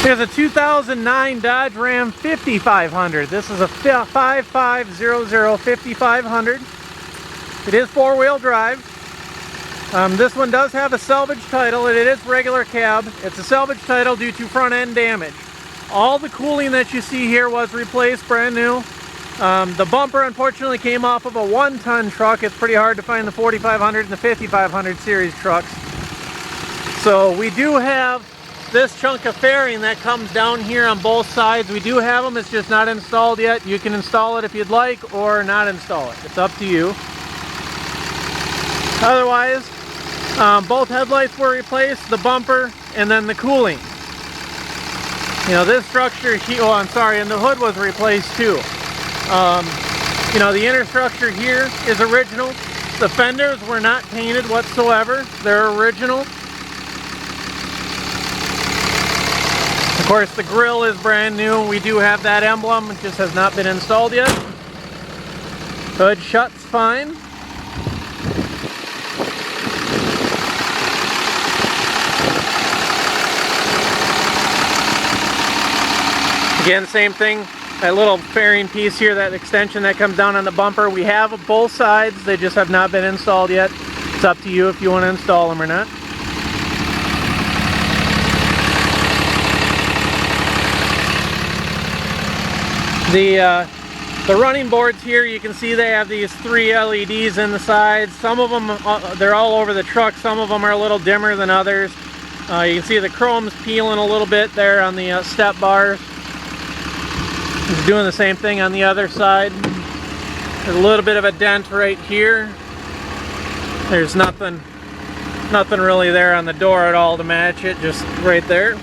Here's a 2009 Dodge Ram 5500. This is a 5500 5500. It is four-wheel drive. This one does have a salvage title, and it is regular cab. It's a salvage title due to front end damage. All the cooling that you see here was replaced, brand new. The bumper unfortunately came off of a 1-ton truck. It's pretty hard to find the 4500 and the 5500 series trucks. So we do have this chunk of fairing that comes down here on both sides. We do have them, it's just not installed yet. You can install it if you'd like or not install it. It's up to you. Otherwise, both headlights were replaced, the bumper, and then the cooling. You know, this structure here, oh, I'm sorry, and the hood was replaced too. You know, the inner structure here is original. The fenders were not painted whatsoever. They're original. Of course, the grille is brand new. We do have that emblem. It just has not been installed yet. Hood shuts fine. Again, same thing. That little fairing piece here, that extension that comes down on the bumper, we have both sides. They just have not been installed yet. It's up to you if you want to install them or not. The running boards here, you can see they have these 3 LEDs in the sides. Some of them, they're all over the truck. Some of them are a little dimmer than others. You can see the chrome's peeling a little bit there on the step bars. It's doing the same thing on the other side. There's a little bit of a dent right here. There's nothing really there on the door at all to match it, just right there.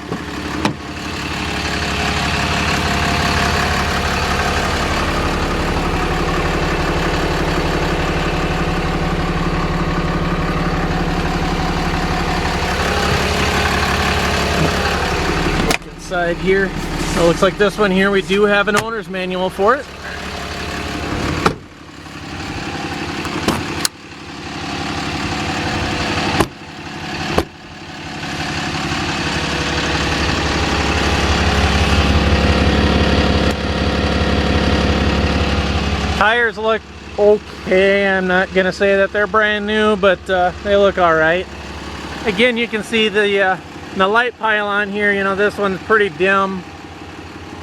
Inside here, it looks like this one here, we do have an owner's manual for it. Tires look okay. I'm not gonna say that they're brand new, but they look all right. Again, you can see the light pylon here. You know, this one's pretty dim.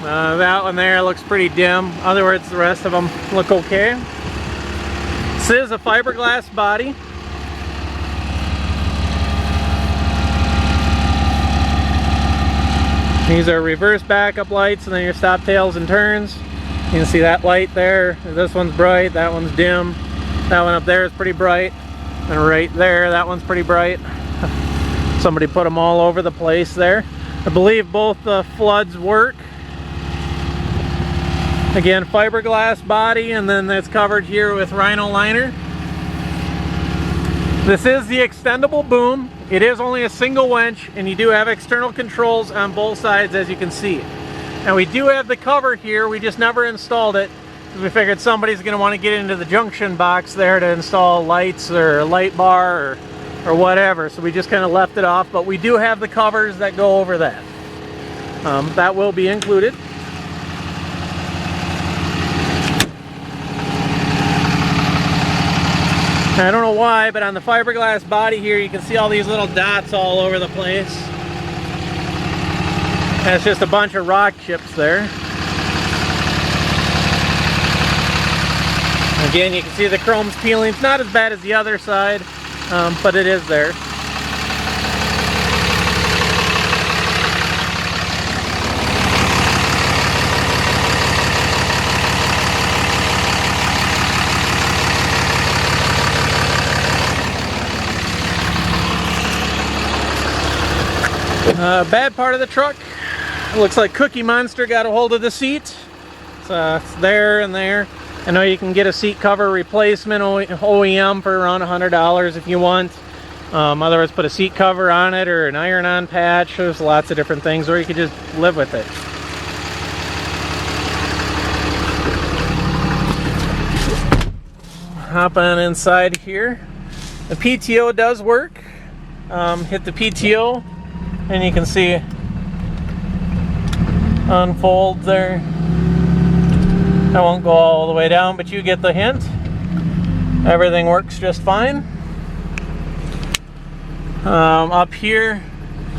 That one there looks pretty dim. In other words, the rest of them look okay. This is a fiberglass body. These are reverse backup lights, and then your stop, tails, and turns. You can see that light there. This one's bright, that one's dim. That one up there is pretty bright. And right there, that one's pretty bright. Somebody put them all over the place there. I believe both the floods work. Again, fiberglass body, and then it's covered here with rhino liner. This is the Extendable Boom. It is only a single winch, and you do have external controls on both sides, as you can see. Now we do have the cover here. We just never installed it because we figured somebody's going to want to get into the junction box there to install lights or a light bar or whatever. So we just kind of left it off, but we do have the covers that go over that. That will be included. I don't know why, but on the fiberglass body here, you can see all these little dots all over the place. That's just a bunch of rock chips there. Again, you can see the chrome's peeling. It's not as bad as the other side, but it is there. Bad part of the truck, it looks like Cookie Monster got a hold of the seat. It's there and there. I know you can get a seat cover replacement OEM for around $100 if you want. Otherwise, put a seat cover on it or an iron-on patch. There's lots of different things, or you could just live with it. Hop on inside here. The PTO does work. Hit the PTO, and you can see unfolds there. I won't go all the way down, but you get the hint. Everything works just fine. Up here,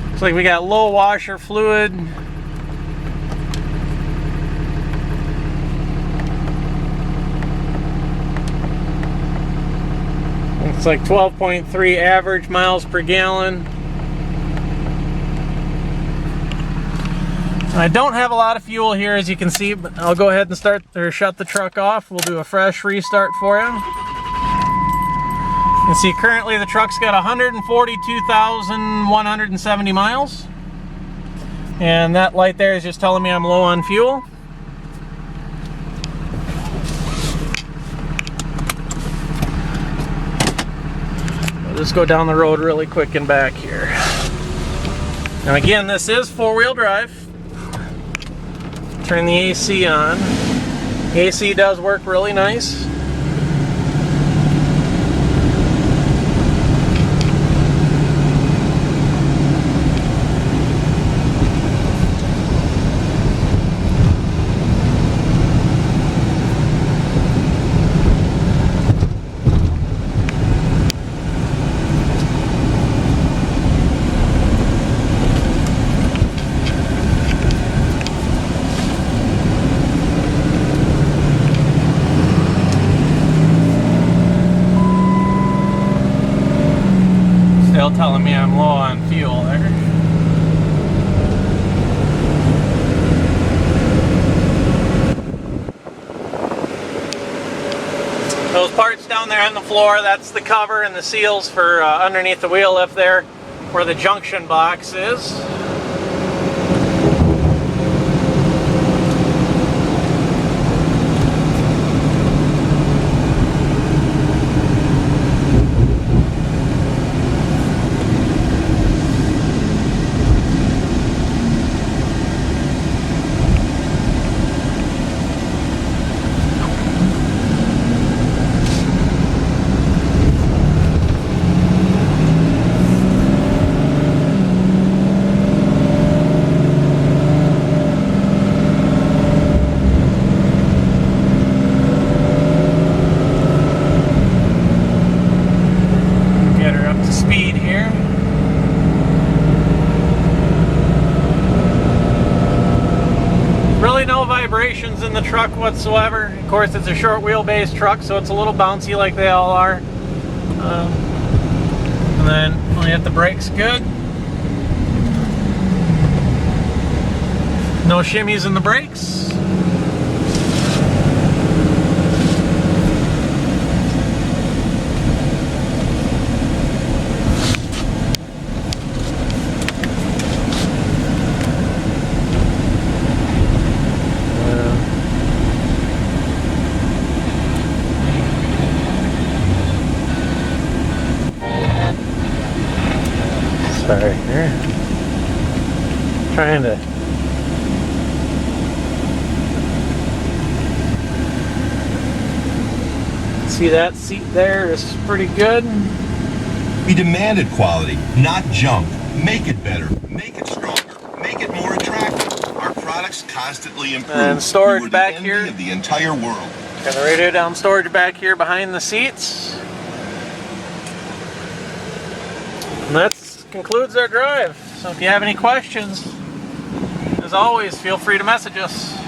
looks like we got low washer fluid. It's like 12.3 average miles per gallon. I don't have a lot of fuel here, as you can see, but I'll go ahead and shut the truck off. We'll do a fresh restart for you. You can see currently the truck's got 142,170 miles. And that light there is just telling me I'm low on fuel. I'll just go down the road really quick and back here. Now again, this is four-wheel drive. Turn the AC on. The AC does work really nice. Still telling me I'm low on fuel there. Those parts down there on the floor, that's the cover and the seals for underneath the wheel lift there, where the junction box is. No vibrations in the truck whatsoever. Of course, it's a short wheelbase truck, so it's a little bouncy like they all are. And then when you hit the brakes, good. No shimmies in the brakes. Sorry here. Trying to see that seat there is pretty good. We demanded quality, not junk. Make it better, make it stronger, make it more attractive. Our products constantly improve. And storage back here of the entire world. Got the radio down storage back here behind the seats. And that concludes our drive. So if you have any questions, as always, feel free to message us.